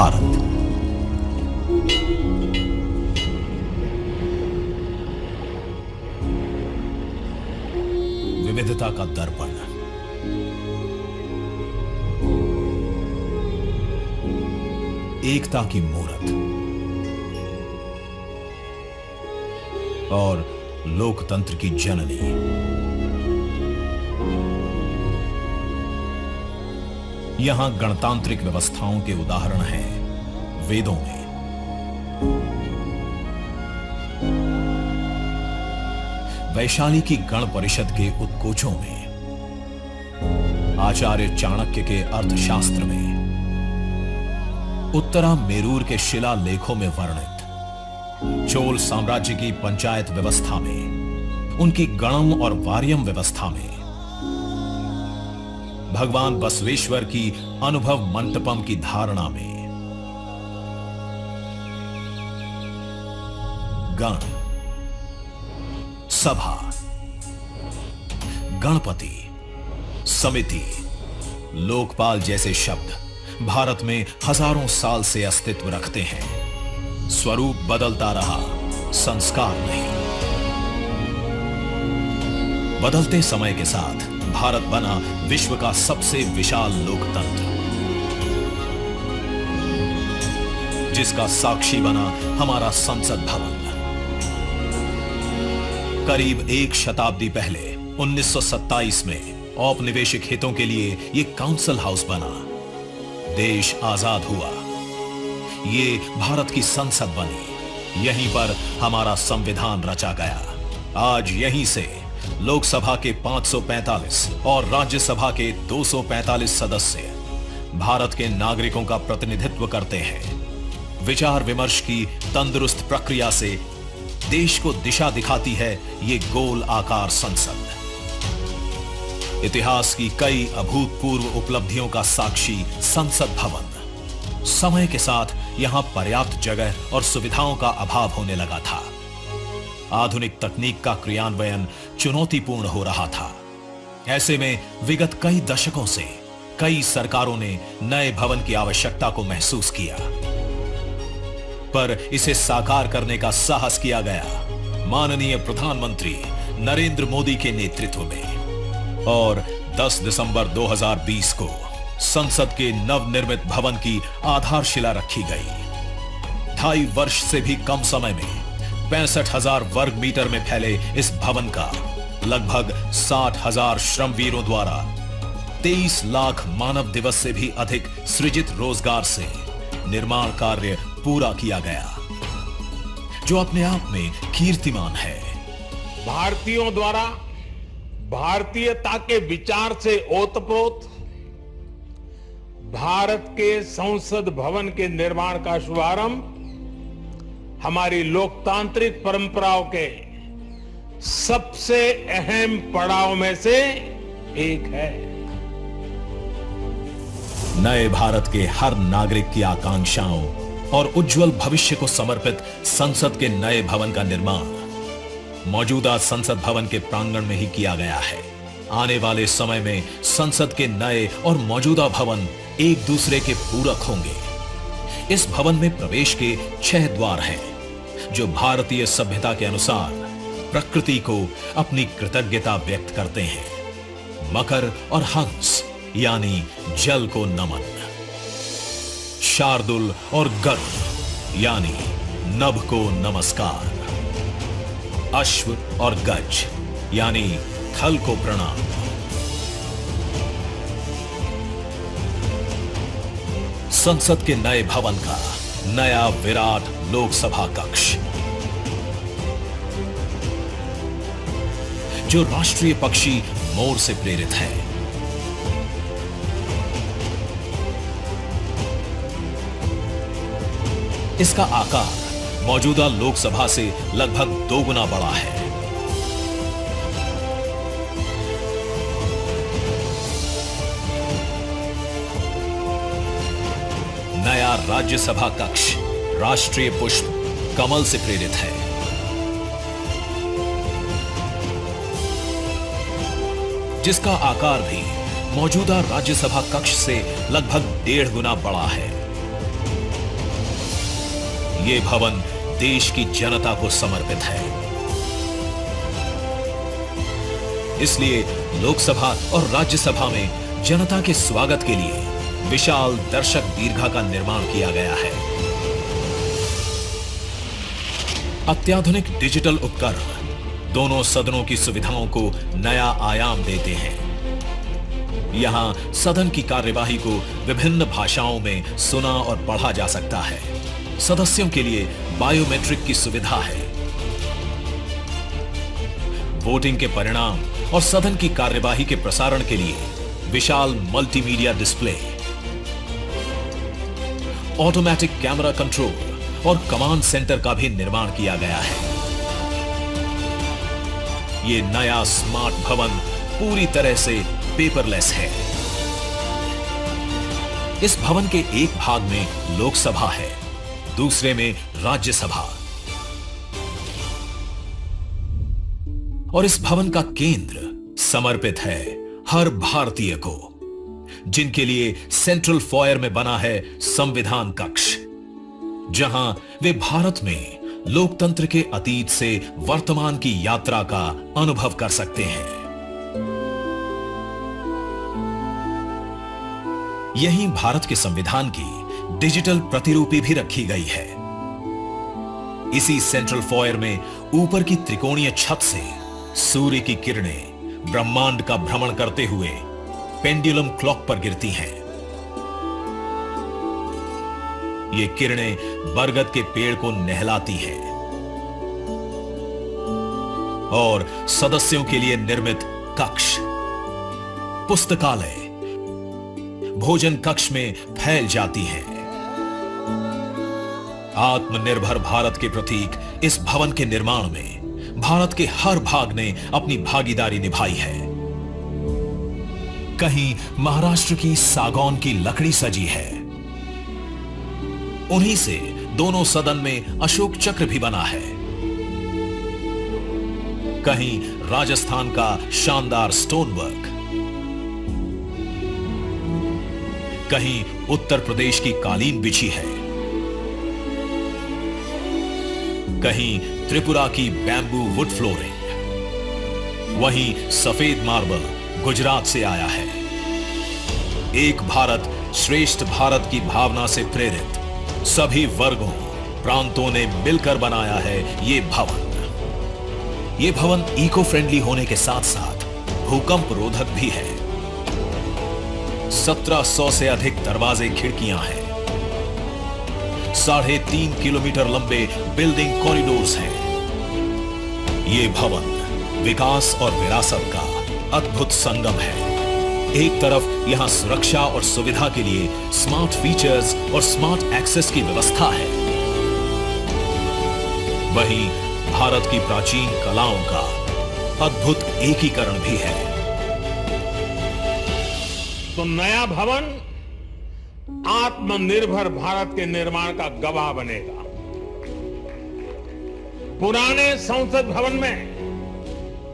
भारत। विविधता का दर्पण, एकता की मूरत और लोकतंत्र की जननी। यहां गणतांत्रिक व्यवस्थाओं के उदाहरण हैं वेदों में, वैशाली की गण परिषद के उत्कोचों में, आचार्य चाणक्य के अर्थशास्त्र में, उत्तरा मेरूर के शिलालेखों में वर्णित चोल साम्राज्य की पंचायत व्यवस्था में, उनकी गणम और वार्यम व्यवस्था में, भगवान बसवेश्वर की अनुभव मंटपम की धारणा में। गण, सभा, गणपति, समिति, लोकपाल जैसे शब्द भारत में हजारों साल से अस्तित्व रखते हैं। स्वरूप बदलता रहा, संस्कार नहीं। बदलते समय के साथ भारत बना विश्व का सबसे विशाल लोकतंत्र, जिसका साक्षी बना हमारा संसद भवन। करीब एक शताब्दी पहले 1927 में औपनिवेशिक हितों के लिए यह काउंसिल हाउस बना। देश आजाद हुआ, ये भारत की संसद बनी। यहीं पर हमारा संविधान रचा गया। आज यहीं से लोकसभा के 545 और राज्यसभा के 245 सदस्य भारत के नागरिकों का प्रतिनिधित्व करते हैं। विचार विमर्श की तंदुरुस्त प्रक्रिया से देश को दिशा दिखाती है ये गोल आकार संसद। इतिहास की कई अभूतपूर्व उपलब्धियों का साक्षी संसद भवन। समय के साथ यहां पर्याप्त जगह और सुविधाओं का अभाव होने लगा था। आधुनिक तकनीक का क्रियान्वयन चुनौतीपूर्ण हो रहा था। ऐसे में विगत कई दशकों से कई सरकारों ने नए भवन की आवश्यकता को महसूस किया, पर इसे साकार करने का साहस किया गया माननीय प्रधानमंत्री नरेंद्र मोदी के नेतृत्व में। और 10 दिसंबर 2020 को संसद के नवनिर्मित भवन की आधारशिला रखी गई। 2.5 वर्ष से भी कम समय में 65,000 वर्ग मीटर में फैले इस भवन का लगभग 60,000 श्रमवीरों द्वारा 23 लाख मानव दिवस से भी अधिक सृजित रोजगार से निर्माण कार्य पूरा किया गया, जो अपने आप में कीर्तिमान है। भारतीयों द्वारा भारतीयता के विचार से ओतप्रोत भारत के संसद भवन के निर्माण का शुभारंभ हमारी लोकतांत्रिक परंपराओं के सबसे अहम पड़ाव में से एक है। नए भारत के हर नागरिक की आकांक्षाओं और उज्जवल भविष्य को समर्पित संसद के नए भवन का निर्माण मौजूदा संसद भवन के प्रांगण में ही किया गया है। आने वाले समय में संसद के नए और मौजूदा भवन एक दूसरे के पूरक होंगे। इस भवन में प्रवेश के 6 द्वार हैं, जो भारतीय सभ्यता के अनुसार प्रकृति को अपनी कृतज्ञता व्यक्त करते हैं। मकर और हंस यानी जल को नमन, शार्दुल और गरुड़ यानी नभ को नमस्कार, अश्व और गज यानी थल को प्रणाम। संसद के नए भवन का नया विराट लोकसभा कक्ष, जो राष्ट्रीय पक्षी मोर से प्रेरित है। इसका आकार मौजूदा लोकसभा से लगभग 2 गुना बड़ा है। नया राज्यसभा कक्ष राष्ट्रीय पुष्प कमल से प्रेरित है। जिसका आकार भी मौजूदा राज्यसभा कक्ष से लगभग 1.5 गुना बड़ा है। ये भवन देश की जनता को समर्पित है। इसलिए लोकसभा और राज्यसभा में जनता के स्वागत के लिए विशाल दर्शक दीर्घा का निर्माण किया गया है। अत्याधुनिक डिजिटल उपकरण दोनों सदनों की सुविधाओं को नया आयाम देते हैं। यहां सदन की कार्यवाही को विभिन्न भाषाओं में सुना और पढ़ा जा सकता है। सदस्यों के लिए बायोमेट्रिक की सुविधा है। वोटिंग के परिणाम और सदन की कार्यवाही के प्रसारण के लिए विशाल multimedia display, automatic camera control और कमांड सेंटर का भी निर्माण किया गया है। यह नया स्मार्ट भवन पूरी तरह से पेपरलेस है। इस भवन के एक भाग में लोकसभा है, दूसरे में राज्यसभा। और इस भवन का केंद्र समर्पित है हर भारतीय को, जिनके लिए सेंट्रल फॉयर में बना है संविधान कक्ष, जहां वे भारत में लोकतंत्र के अतीत से वर्तमान की यात्रा का अनुभव कर सकते हैं। यहीं भारत के संविधान की डिजिटल प्रतिरूपी भी रखी गई है। इसी सेंट्रल फॉयर में ऊपर की त्रिकोणीय छत से सूर्य की किरणें ब्रह्मांड का भ्रमण करते हुए पेंडुलम क्लॉक पर गिरती हैं। ये किरणें बरगद के पेड़ को नहलाती हैं और सदस्यों के लिए निर्मित कक्ष, पुस्तकालय, भोजन कक्ष में फैल जाती है। आत्मनिर्भर भारत के प्रतीक इस भवन के निर्माण में भारत के हर भाग ने अपनी भागीदारी निभाई है। कहीं महाराष्ट्र की सागौन की लकड़ी सजी है, उन्हीं से दोनों सदन में अशोक चक्र भी बना है। कहीं राजस्थान का शानदार स्टोन वर्क, कहीं उत्तर प्रदेश की कालीन बिछी है, कहीं त्रिपुरा की बैम्बू वुड फ्लोरिंग, वहीं सफेद मार्बल गुजरात से आया है। एक भारत श्रेष्ठ भारत की भावना से प्रेरित सभी वर्गों, प्रांतों ने मिलकर बनाया है ये भवन। ये भवन इको फ्रेंडली होने के साथ साथ भूकंप रोधक भी है। 1700 से अधिक दरवाजे, खिड़कियां हैं। 3.5 किलोमीटर लंबे बिल्डिंग कॉरिडोर्स हैं। ये भवन विकास और विरासत का अद्भुत संगम है। एक तरफ यहां सुरक्षा और सुविधा के लिए स्मार्ट फीचर्स और स्मार्ट एक्सेस की व्यवस्था है, वहीं भारत की प्राचीन कलाओं का अद्भुत एकीकरण भी है। तो नया भवन आत्मनिर्भर भारत के निर्माण का गवाह बनेगा। पुराने संसद भवन में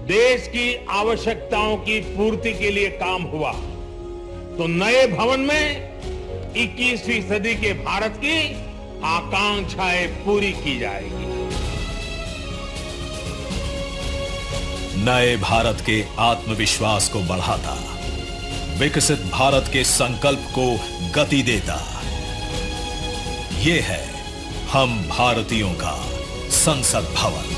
देश की आवश्यकताओं की पूर्ति के लिए काम हुआ, तो नए भवन में 21वीं सदी के भारत की आकांक्षाएं पूरी की जाएगी। नए भारत के आत्मविश्वास को बढ़ाता, विकसित भारत के संकल्प को गति देता, ये है हम भारतीयों का संसद भवन।